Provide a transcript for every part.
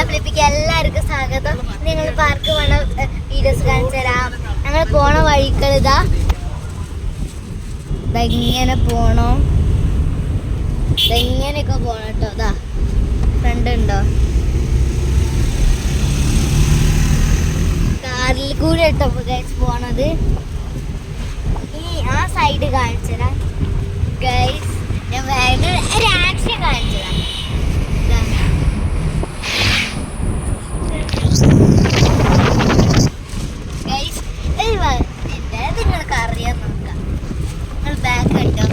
ഫ്ലിപ്പിക്ക് എല്ലാവർക്കും സ്വാഗതം. നിങ്ങൾ പാർക്ക് വേണ വീഡിയോസ് കാണിച്ചു തരാം. ഞങ്ങൾ പോണ വഴികൾ ഇങ്ങനെ പോണോ, ഇങ്ങനെയൊക്കെ പോണം കേട്ടോ. ഇതാ ഫ്രണ്ട് ഉണ്ടോ, കാറിൽ കൂടെ കേട്ടോ ഗൈസ് പോണത്. ആ സൈഡ് കാണിച്ചു തരാം ഗൈസ്. ഞാൻ വേഗം ഒരു ആക്ഷൻ കാണിച്ചു തരാം. നിങ്ങൾക്ക് അറിയാൻ നോക്കാം. നിങ്ങൾ ബാക്ക് കണ്ടോ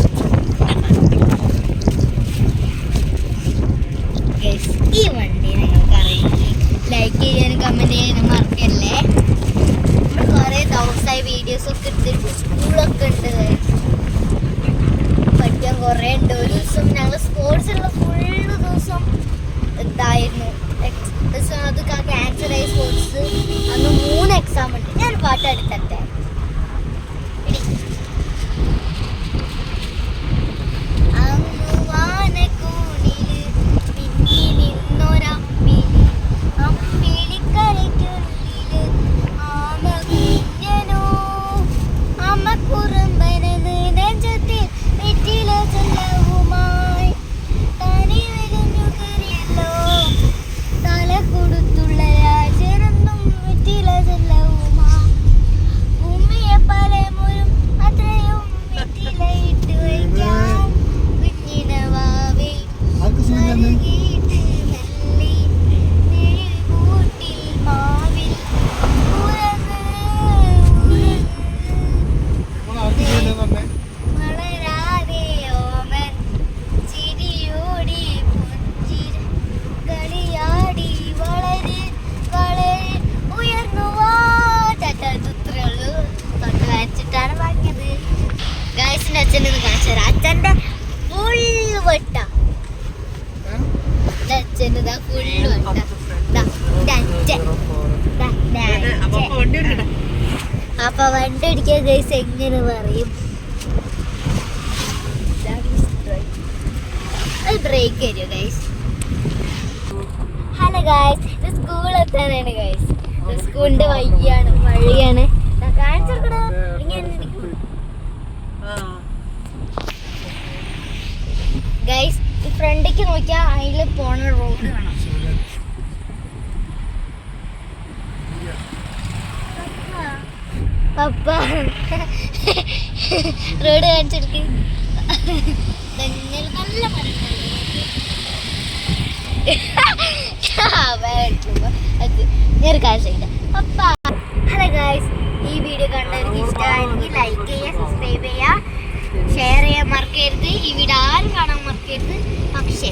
ഗൈസ്. ഈ വണ്ടി നിങ്ങൾക്ക് അറിയില്ലേ, ലൈക്ക് ചെയ്യാനും കമൻറ്റ് ചെയ്യാനും മറക്കല്ലേ. നമ്മൾ കുറേ ദിവസമായി വീഡിയോസൊക്കെ എടുത്തിട്ട് സ്കൂളൊക്കെ ഉണ്ട് ഗൈസ്, പഠിക്കാൻ കുറേ ഉണ്ട്. ഒരു ദിവസം ഞങ്ങൾ സ്പോർട്സിലുള്ള ഫുള്ള് ദിവസം ഇതായിരുന്നു. അത് ക്യാൻസർ ആയി സ്പോർട്സ്. അന്ന് 3 എക്സാം ഉണ്ട്. ഞാൻ പാട്ട് എടുത്തട്ടെ. അച്ഛൻ്റെ ഫുള്ള് വെട്ട, അച്ഛൻ്റെ ഫുള്ള് വെട്ട. അപ്പൊ വണ്ടി ഓടിക്കാൻ ഗൈസ് എങ്ങനെ പറയും, ബ്രേക്ക് തരുമോ ഗൈസ്? ഹലോ ഗൈസ്, ഇത് സ്കൂൾ എത്താനാണ് ഗൈസ്. സ്കൂളിന്റെ വഴിയാണ് കാണിച്ചെടുക്കണോ. ഗൈസ് ഫ്രണ്ടിക്ക് നോക്കിയാൽ അതിൽ പോണ റോഡ് കാണാം. പപ്പ റോഡ് കാണിച്ചെടുക്ക്. നല്ല ഞാൻ കാണിച്ചില്ല പപ്പ. ഹലോ ഗൈസ്, ഈ വീഡിയോ കണ്ടവർക്ക് ഇഷ്ടമായെങ്കിൽ ലൈക്ക് ചെയ്യുക, സബ്സ്ക്രൈബ് ചെയ്യുക, ഷെയർ ചെയ്യാൻ മറക്കരുത്. ഈ വീഡിയോ ആരും കാണാൻ മറക്കരുത്. പക്ഷേ